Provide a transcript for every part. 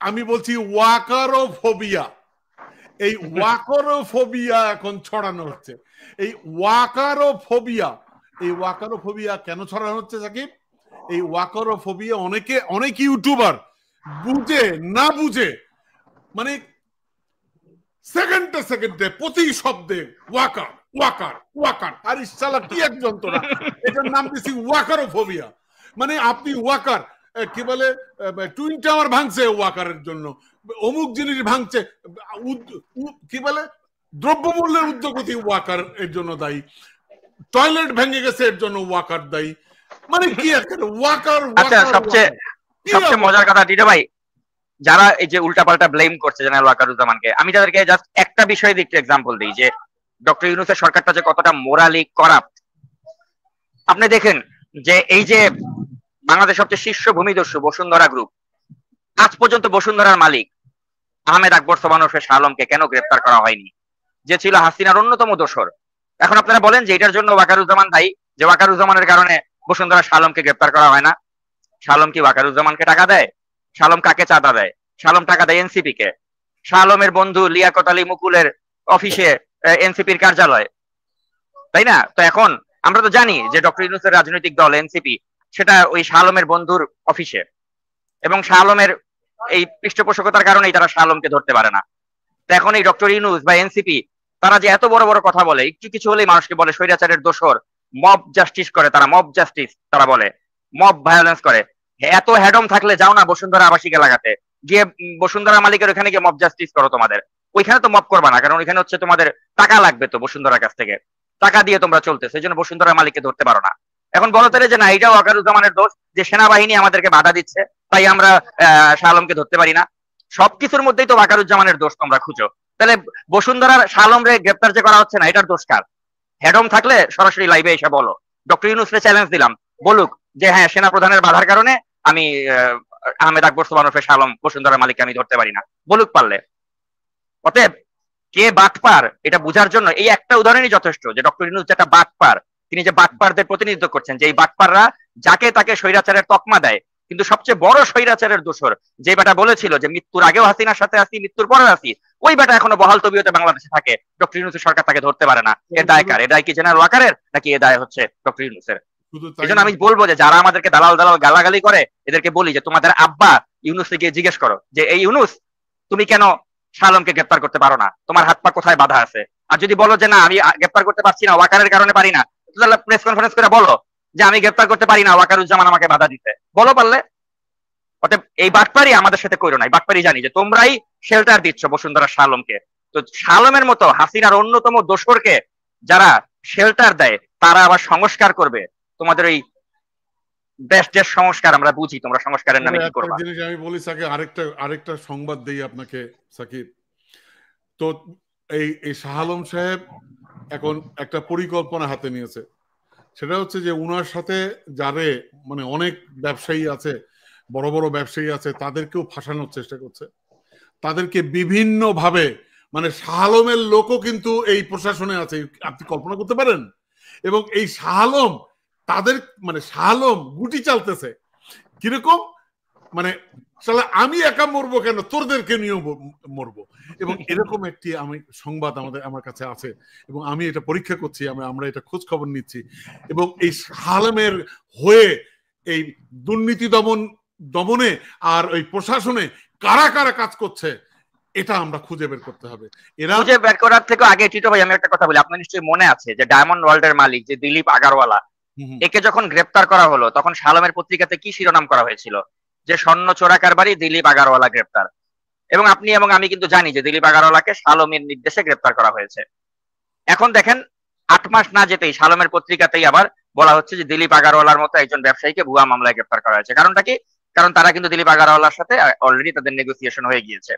আমি বলছি ওয়াকারোফোবিয়া, এই ওয়াকারোফোবিয়া এখন ছড়ানো হচ্ছে। এই ওয়াকারোফোবিয়া কেন ছড়ানো হচ্ছে সাকিব? এই ওয়াকারোফোবিয়া অনেক ইউটিউবার বুঝে না বুঝে, মানে সেকেন্ডে প্রতি শব্দে ওয়াকার ওয়াকার ওয়াকার, আর ইসালা কি এক যন্ত্রণা, এটার নাম দিছি ওয়াকারোফোবিয়া। মানে আপনি ওয়াকার কি বলে, টুইন টাওয়ার ভাঙছে ওয়াকারের জন্য, অমুক জিনিস ভাঙছে, কি বলে দ্রব্যমূল্যের ঊর্ধ্বগতি ওয়াকার এর জন্য দায়ী, টয়লেট ভেঙে গেছে এর জন্য ওয়াকার দায়ী। মানে কি একটা ওয়াকার। আচ্ছা, সবচেয়ে মজার কথা টিটো ভাই, যারা এই যে উল্টাপাল্টা ব্লেম করছে জেনারেল ওয়াকারুজ্জামানকে, আমি তাদেরকে জাস্ট একটা বিষয় দিয়ে একটু এক্সাম্পল দিই যে ডক্টর ইউনূসের সরকারটা যে কতটা মোরালি করাপ্ট। আপনি দেখেন যে এই যে বাংলাদেশ সবচেয়ে শীর্ষ ভূমিদস্যু বসুন্ধরা গ্রুপ, আজ পর্যন্ত বসুন্ধরার মালিক আহমেদ আকবর সোবহান ওরফে শাহ আলমকে কেন গ্রেফতার করা হয়নি, যে ছিল হাসিনার অন্যতম দোসর? এখন আপনারা বলেন যে এটার জন্য ওয়াকারুজ্জামান দায়ী, যে ওয়াকারুজ্জামানের কারণে বসুন্ধরা শাহ আলমকে গ্রেফতার করা হয় না। শাহ আলম কি ওয়াকারুজ্জামানকে টাকা দেয়? শাহ আলম কাকে চাঁদা দেয়? শাহ আলম টাকা দেয় এনসিপি কে। শাহ আলমের বন্ধু লিয়াকত আলী মুকুলের অফিসে এনসিপির কার্যালয়, তাই না? তো এখন আমরা তো জানি যে ডক্টর ইউনূসের রাজনৈতিক দল এনসিপি, সেটা ওই শাহ আলমের বন্ধুর অফিসে, এবং শাহ আলমের এই পৃষ্ঠপোষকতার কারণেই তারা শাহ আলমকে ধরতে পারে না। তো এখন এই ডক্টর ইউনূস বা এনসিপি তারা যে এত বড় বড় কথা বলে, একটু কিছু হলেই মানুষকে বলে স্বৈরাচারের দোসর, মব জাস্টিস করে, তারা মব জাস্টিস তারা বলে, মব ভায়োলেন্স করে। এত হ্যাডম থাকলে যাও না বসুন্ধরা আবাসিক এলাকাতে গিয়ে বসুন্ধরা মালিকের ওখানে গিয়ে মব জাস্টিস করো। তোমাদের ওইখানে তো মব করবা না, কারণ ওইখানে হচ্ছে তোমাদের টাকা লাগবে, তো বসুন্ধরার কাছ থেকে টাকা দিয়ে তোমরা চলতে, সেই জন্য বসুন্ধরা মালিককে ধরতে পারো না। এখন বলো তাহলে যে না, এটাও ওয়াকারুজ্জামানের দোষ যে সেনাবাহিনী আমাদেরকে বাধা দিচ্ছে, তাই আমরা শাহ আলমকে ধরতে পারি না। সবকিছুর মধ্যেই তো ওয়াকারুজ্জামানের দোষ তোমরা খুঁজো। তাহলে বসুন্ধরার শাহ আলমরে গ্রেপ্তার যে করা হচ্ছে না, এটার দোষ কার? হেডম থাকলে সরাসরি লাইভে এসে বলো। ডক্টর ইউনূসকে চ্যালেঞ্জ দিলাম, বলুক যে হ্যাঁ, সেনা প্রধানের বাধার কারণে আমি আহমেদ আকবর সোবহান ওরফে শাহ আলম বসুন্ধরা মালিককে আমি ধরতে পারি না, বলুক পারলে। অতএব কে বাটপার এটা বুঝার জন্য এই একটা উদাহরণই যথেষ্ট, যে ডক্টর ইউনূস যেটা বাটপার, তিনি যে বাটপারদের প্রতিনিধিত্ব করছেন, যে এই বাটপাররা যাকে তাকে স্বৈরাচারের তকমা দেয়, কিন্তু সবচেয়ে বড় স্বৈরাচারের দোসর যে বেটা বলেছিল যে মৃত্যুর আগেও হাসিনার সাথে আসি, মৃত্যুর পরে আসি, ওই বেটা এখনো বহাল তবিয়তে বাংলাদেশে থাকে। ডক্টর ইউনূসের সরকার তাকে ধরতে পারে না। এর দায় কার? এর দায় কি জেনারেল ওয়াকারের, নাকি এ দায় হচ্ছে ডক্টর ইউনূসের? এই জন্য আমি বলবো যে যারা আমাদেরকে দালাল দালাল গালাগালি করে, এদেরকে বলি যে তোমাদের আব্বা ইউনূসকে গিয়ে জিজ্ঞেস করো যে এই ইউনূস, তুমি কেন শাহ আলমকে গ্রেপ্তার করতে পারো না? তোমার হাত পা কোথায় বাধা আছে? আর যদি বলো যে না, আমি গ্রেপ্তার করতে পারছি না, ওয়াকারের কারণে পারি না, তাহলে প্রেস কনফারেন্স করে বলো যে আমি গ্রেপ্তার করতে পারি না, ওয়াকারুজ্জামান আমাকে বাধা দিতে, বলো পারলে। অতএব এই বাটপারি আমাদের সাথে কইরো না। এই বাটপারি জানি যে তোমরাই শেল্টার দিচ্ছ বসুন্ধরা শাহ আলমকে। তো শাহ আলমের মতো হাসিনার অন্যতম দোসরকে যারা শেল্টার দেয়, তারা আবার সংস্কার করবে। তোমাদের ওই দেশ সংস্কার আমরা বুঝি, তোমরা সংস্কারের নামে কি করবে? জিনিস আমি বলি সাকিব, আরেকটা সংবাদ দেই আপনাকে সাকিব। তো এই শাহ আলম সাহেব এখন একটা পরিকল্পনা হাতে নিয়েছে, সেটা হচ্ছে যে উনার সাথে যারে মানে অনেক ব্যবসায়ী আছে, বড় বড় ব্যবসায়ী আছে, তাদেরকেও ফাঁসানোর চেষ্টা করছে। তাদেরকে বিভিন্ন ভাবে, মানে শাহ আলমের লোকও কিন্তু এই প্রশাসনে আছে, আপনি কল্পনা করতে পারেন। এবং এই শাহ আলম তাদের, মানে শাহ আলম গুটি চালতেছে কিরকম, মানে আমি একা মরবো কেন, তোরদেরকে নিয়েও মরবো। এবং এরকম একটি সংবাদ আমার কাছে আছে, এবং আমি এটা পরীক্ষা করছি, আমরা এটা খোঁজ খবর নিচ্ছি। এবং এই শাহ আলমের হয়ে এই দুর্নীতি দমনে আর ওই প্রশাসনে কারা কারা কাজ করছে, এটা আমরা খুঁজে বের করতে হবে। এরা খুঁজে বের করার থেকে আগে টিটো ভাই আমি একটা কথা বলি। আপনার নিশ্চয়ই মনে আছে যে ডায়মন্ড ওয়ার্ল্ডের মালিক যে দিলীপ আগারওয়ালা, একে যখন গ্রেপ্তার করা হলো, তখন শাহ আলমের পত্রিকাতে কি শিরোনাম করা হয়েছিল? যে স্বর্ণ চোরা কারবারি দিলীপ আগারওয়ালা গ্রেপ্তার। এবং আপনি এবং আমি কিন্তু জানি যে দিলীপ আগারওয়ালাকে শাহ আলমের নির্দেশে গ্রেপ্তার করা হয়েছে। এখন দেখেন 8 মাস না যেতেই শাহ আলমের পত্রিকাতেই আবার বলা হচ্ছে যে দিলীপ আগারওয়ালার মতো একজন ব্যবসায়ীকে ভুয়া মামলায় গ্রেপ্তার করা হয়েছে। কারণটা কি? কারণ তারা কিন্তু দিলীপ আগারওয়ালার সাথে অলরেডি তাদের নেগোসিয়েশন হয়ে গিয়েছে।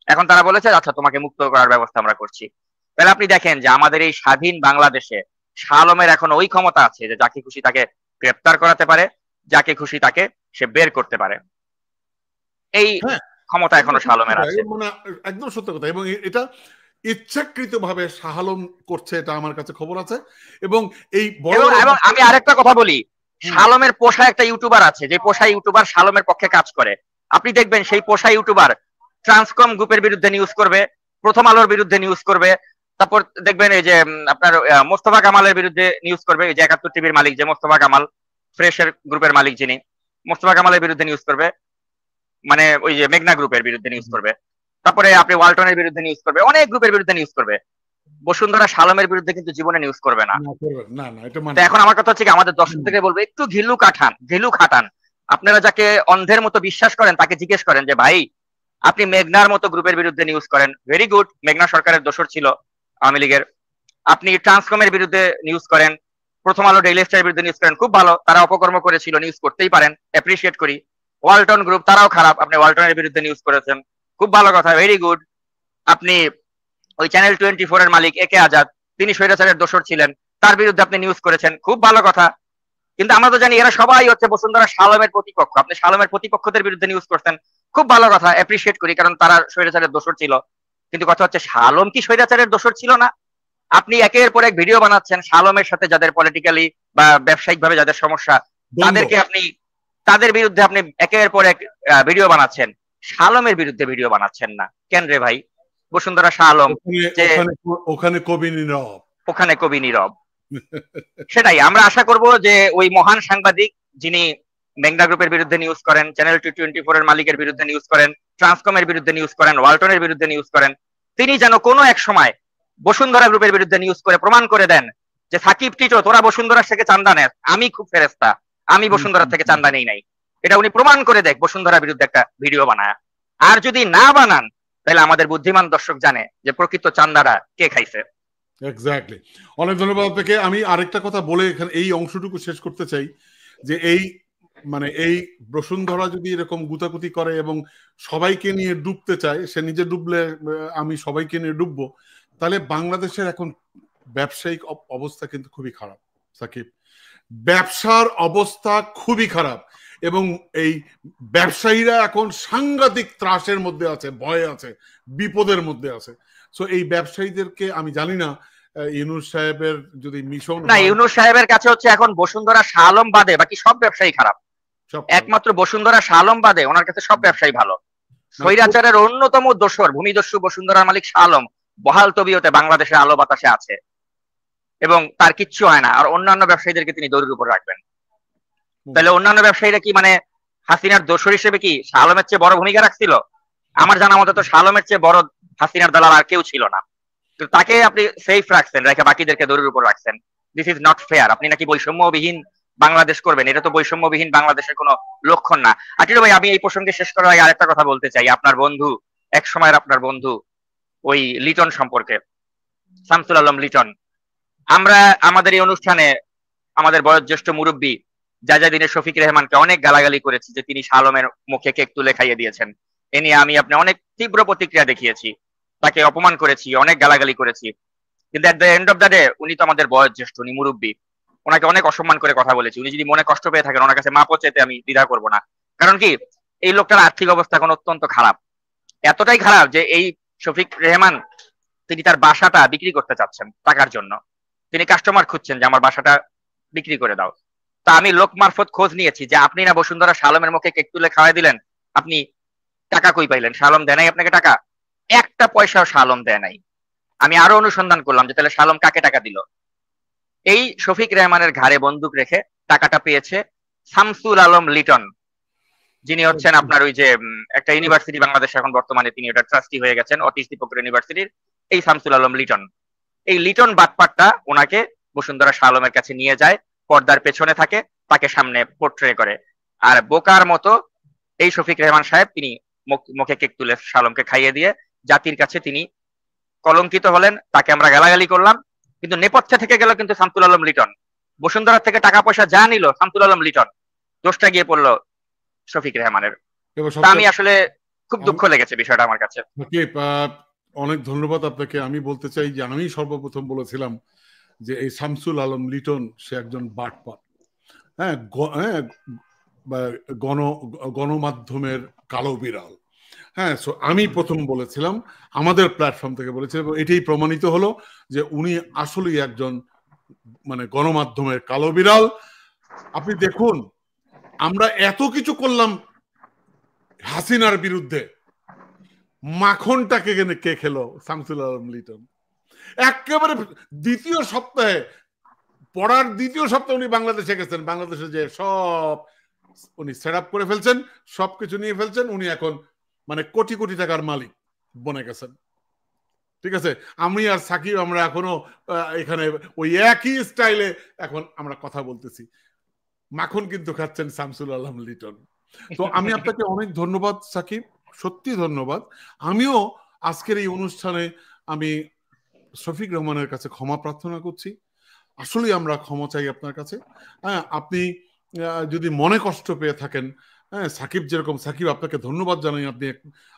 এখন তারা বলেছে আচ্ছা, তোমাকে মুক্ত করার ব্যবস্থা আমরা করছি। তাহলে আপনি দেখেন যে আমাদের এই স্বাধীন বাংলাদেশে শাহ আলমের এখন ওই ক্ষমতা আছে যে যাকে খুশি তাকে গ্রেপ্তার করাতে পারে, যাকে খুশি তাকে সে বের করতে পারে। এই ক্ষমতা এখনো শাহ আলমের আছে। মানে একদম সত্য কথা। এবং এটা ইচ্ছাকৃতভাবে শাহ আলম করছে, এটা আমার কাছে খবর আছে। এবং এই এবং আমি আরেকটা কথা বলি, শাহ আলমের পোষা একটা ইউটিউবার আছে, যে পোষা ইউটিউবার শাহ আলমের পক্ষে কাজ করে। আপনি দেখবেন সেই পোষা ইউটিউবার ট্রান্সকম গ্রুপের বিরুদ্ধে নিউজ করবে, প্রথম আলোর বিরুদ্ধে নিউজ করবে, তারপর দেখবেন এই যে আপনার মোস্তফা কামালের বিরুদ্ধে নিউজ করবে, এই যে 71 টিভির মালিক যে মোস্তফা কামাল, ফ্রেশের গ্রুপের মালিক যিনি, মোস্তফা কামালের বিরুদ্ধে নিউজ করবে, মানে ওই যে মেঘনা গ্রুপের বিরুদ্ধে নিউজ করবে, তারপরে আপনি ওয়ালটনের বিরুদ্ধে নিউজ করবে, অনেক গ্রুপের বিরুদ্ধে নিউজ করবে। বসুন্ধরা শালমের বিরুদ্ধে কিন্তু জীবনে নিউজ করবে না। তো এখন আমার কথা হচ্ছে কি, আমাদের দর্শকদেরকে বলবো একটু ঘিলু খাটান। আপনারা যাকে অন্ধের মতো বিশ্বাস করেন তাকে জিজ্ঞেস করেন যে ভাই আপনি মেঘনার মতো গ্রুপের বিরুদ্ধে নিউজ করেন, ভেরি গুড, মেঘনা সরকারের দোসর ছিল আওয়ামী লীগের। আপনি ট্রান্সকমের বিরুদ্ধে নিউজ করেন, প্রথম আলো ডেইলি স্টারের বিরুদ্ধে নিউজ করেন, খুব ভালো, তারা অপকর্ম করেছিল, নিউজ করতেই পারেন, অ্যাপ্রিসিয়েট করি। ওয়ালটন গ্রুপ তারাও খারাপ, আপনি ওয়ালটনের বিরুদ্ধে নিউজ করেছেন, খুব ভালো কথা, ভেরি গুড। আপনি ওই চ্যানেল 24 এর মালিক একে আজাদ, তিনি স্বৈরাচারের দোসর ছিলেন, তার বিরুদ্ধে আপনি নিউজ করেছেন, খুব ভালো কথা। কিন্তু আমরা তো জানি এরা সবাই হচ্ছে বসুন্ধরা শালমের প্রতিপক্ষ, আপনি শালমের প্রতিপক্ষদের বিরুদ্ধে নিউজ করছেন, খুব ভালো কথা, অ্যাপ্রিসিয়েট করি, কারণ তারা স্বৈরাচারের দোসর ছিল। কিন্তু কথা হচ্ছে শালম কি স্বৈরাচারের দোসর ছিল না? আপনি একের পর এক ভিডিও বানাচ্ছেন শালমের সাথে যাদের পলিটিক্যালি বা ব্যবসায়িক ভাবে যাদের সমস্যা, তাদেরকে আপনি, তাদের বিরুদ্ধে আপনি একের পর এক ভিডিও বানাচ্ছেন, শালমের বিরুদ্ধে ভিডিও বানাচ্ছেন না কেন রে ভাই? বসুন্ধরা শালম, ওখানে কবি নীরব, ওখানে কবি নীরব। সেটাই আমরা আশা করব যে ওই মহান সাংবাদিক যিনি মেঘনা গ্রুপের বিরুদ্ধে নিউজ করেন, চ্যানেল 24 এর মালিকের বিরুদ্ধে নিউজ করেন, ট্রান্সকমের বিরুদ্ধে নিউজ করেন, ওয়ালটনের বিরুদ্ধে নিউজ করেন, তিনি যেন কোনো এক সময় বসুন্ধরা গ্রুপের বিরুদ্ধে নিউজ করে প্রমাণ করে দেন যে সাকিব টিটো তোরা বসুন্ধরা থেকে চান্দা নেস, আমি খুব ফেরেস্তা, আমি বসুন্ধরা থেকে চান্দা নেই নাই, এটা উনি প্রমাণ করে দেখ বসুন্ধরার বিরুদ্ধে একটা ভিডিও বানায়। আর যদি না বানান তাহলে আমাদের বুদ্ধিমান দর্শক জানে যে প্রকৃত চান্দারা কে খাইছে। এক্স্যাক্টলি। অনেক ধন্যবাদ আপনাকে। আমি আরেকটা কথা বলে এখানে এই অংশটুকু শেষ করতে চাই যে এই মানে এই বসুন্ধরা যদি এরকম গুতাগুতি করে এবং সবাইকে নিয়ে ডুবতে চায়, সে নিজে ডুবলে আমি সবাইকে নিয়ে ডুববো, তাহলে বাংলাদেশের এখন ব্যবসায়িক অবস্থা কিন্তু খুবই খারাপ সাকিব। ব্যবসার অবস্থা খুবই খারাপ এবং এই ব্যবসায়ীরা এখন সাংঘাতিক ত্রাসের মধ্যে আছে, ভয়ে আছে, বিপদের মধ্যে আছে। সো এই ব্যবসায়ীদেরকে আমি জানি না ইউনূস সাহেবের যদি মিশন না, ইউনূস সাহেবের কাছে হচ্ছে এখন বসুন্ধরা শালম বাদে বাকি সব ব্যবসায়ী খারাপ, একমাত্র বসুন্ধরা শালম বাদে ওনার কাছে সব ব্যবসায়ী ভালো। স্বৈরাচারের অন্যতম দোসর ভূমিদস্যু বসুন্ধরার মালিক শালম বহাল তবিয়তে বাংলাদেশের আলো বাতাসে আছে এবং তার কিচ্ছু হয় না, আর অন্যান্য ব্যবসায়ীদেরকে তিনি দড়ির উপর রাখবেন। তাহলে অন্যান্য ব্যবসায়ীরা কি মানে হাসিনার দোসর হিসেবে কি শালমের চেয়ে বড় ভূমিকা রাখছিল? আমার জানা মতো তো শালমের চেয়ে বড় হাসিনার দালাল আর কেউ ছিল না। তাকে আপনি সেফ রাখছেন, রেখে বাকিদেরকে দড়ির উপর রাখছেন। This is not fair. আপনি নাকি বৈষম্যবিহীন বাংলাদেশ করবেন, এটা তো বৈষম্যবিহীন বাংলাদেশের কোনো লক্ষণ না। আটির ভাই, আমি এই প্রসঙ্গে শেষ করার আগে আরেকটা কথা বলতে চাই। আপনার বন্ধু, এক সময়ের আপনার বন্ধু ওই লিটন সম্পর্কে, শামসুল আলম লিটন, আমরা আমাদের এই অনুষ্ঠানে আমাদের বয়োজ্যেষ্ঠ মুরব্বী জাজাদিনের শফিক রেহমানকে অনেক গালাগালি করেছি যে তিনি শালমের মুখে কেক তুলে খাইয়ে দিয়েছেন। এ নিয়ে আমি আপনি অনেক তীব্র প্রতিক্রিয়া দেখিয়েছি, তাকে অপমান করেছি, অনেক গালাগালি করেছি। কিন্তু at the end of the day উনি তো আমাদের বয়োজ্যেষ্ঠ, উনি মুরব্বী, ওনাকে অনেক অসম্মান করে কথা বলেছি। উনি যদি মনে কষ্ট পেয়ে থাকেন, ওনার কাছে মাপও চেতে আমি দ্বিধা করব না। কারণ কি, এই লোকটার আর্থিক অবস্থা এখন অত্যন্ত খারাপ, এতটাই খারাপ যে এই শফিক রেহমান তিনি তার বাসাটা বিক্রি করতে চাচ্ছেন টাকার জন্য। তিনি কাস্টমার খুঁজছেন যে আমার বাসাটা বিক্রি করে দাও। তা আমি লোক মারফত খোঁজ নিয়েছি যে আপনি না বসুন্ধরা শালমের মুখে কেক তুলে খাওয়াই দিলেন, আপনি টাকা কই পাইলেন? শালম দেয় নাই আপনাকে টাকা, একটা পয়সাও শালম দেয় নাই। আমি আরো অনুসন্ধান করলাম যে তাহলে শালম কাকে টাকা দিল। এই শফিক রেহমানের ঘাড়ে বন্দুক রেখে টাকাটা পেয়েছে শামসুল আলম লিটন, যিনি হচ্ছেন আপনার ওই যে একটা ইউনিভার্সিটি বাংলাদেশ এখন বর্তমানে তিনি ওটা ট্রাস্টি হয়ে গেছেন, অতীশ দীপক ইউনিভার্সিটির এই শামসুল আলম লিটন। এই লিটন বাটপাটটা ওনাকে বসুন্ধরা শালমের কাছে নিয়ে যায়, পর্দার পেছনে থাকে, তাকে সামনে পোর্ট্রে করে। আর বোকার মতো এই শফিক রেহমান সাহেব তিনি মুখে কেক তুলে শালমকে খাইয়ে দিয়ে জাতির কাছে তিনি কলঙ্কিত হলেন, তাকে আমরা গালাগালি করলাম। কিন্তু নেপথ্যে থেকে গেল কিন্তু শামসুল আলম লিটন, বসুন্ধরা থেকে টাকা পয়সা যা নিল শামসুল আলম লিটন, দোষটা গিয়ে পড়লো শফিক রেহমানের। আমি আসলে খুব দুঃখ লেগেছে বিষয়টা আমার কাছে। অনেক ধন্যবাদ আপনাকে। আমি বলতে চাই যে আমি সর্বপ্রথম বলেছিলাম যে এই শামসুল আলম লিটন সে একজন বাটপাট, হ্যাঁ, গণমাধ্যমের কালো বিড়াল, হ্যাঁ। সো আমি প্রথম বলেছিলাম, আমাদের প্ল্যাটফর্ম থেকে বলেছিলাম, এটাই প্রমাণিত হলো যে উনি আসলেই একজন মানে গণমাধ্যমের কালো বিড়াল। আপনি দেখুন, আমরা এত কিছু করলাম হাসিনার বিরুদ্ধে, মাখনটাকে কে খেলো? শামসুল আলম লিটন। একেবারে দ্বিতীয় সপ্তাহে, পড়ার দ্বিতীয় সপ্তাহে উনি বাংলাদেশে গেছেন, বাংলাদেশে যে সব উনি সেট আপ করে ফেলছেন, সবকিছু নিয়ে ফেলছেন, উনি এখন মানে কোটি কোটি টাকার মালিক বনে গেছেন। ঠিক আছে, আমি আর সাকিব আমরা এখনো এখানে ওই একই স্টাইলে এখন আমরা কথা বলতেছি, মাখন কিন্তু খাচ্ছেন শামসুল আলম লিটন। তো আমি আপনাকে অনেক ধন্যবাদ সাকিব, সত্যি ধন্যবাদ। আমিও আজকের এই অনুষ্ঠানে আমি শফিক রহমানের কাছে ক্ষমা প্রার্থনা করছি। আসলে আমরা ক্ষমা চাই আপনার কাছে। হ্যাঁ, আপনি যদি মনে কষ্ট পেয়ে থাকেন, হ্যাঁ, সাকিব যেরকম, সাকিব আপনাকে ধন্যবাদ জানাই,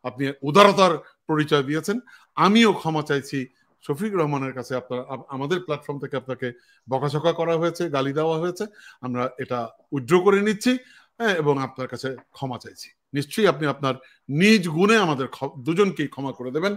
আপনি উদারতার পরিচয় দিয়েছেন। আমিও ক্ষমা চাইছি শফিক রহমানের কাছে। আপনার আমাদের প্ল্যাটফর্ম থেকে আপনাকে বকাঝকা করা হয়েছে, গালি দেওয়া হয়েছে, আমরা এটা উইথড্র করে নিচ্ছি, হ্যাঁ, এবং আপনার কাছে ক্ষমা চাইছি। নিশ্চয়ই আপনি আপনার নিজ গুণে আমাদের দুজনকেই ক্ষমা করে দেবেন।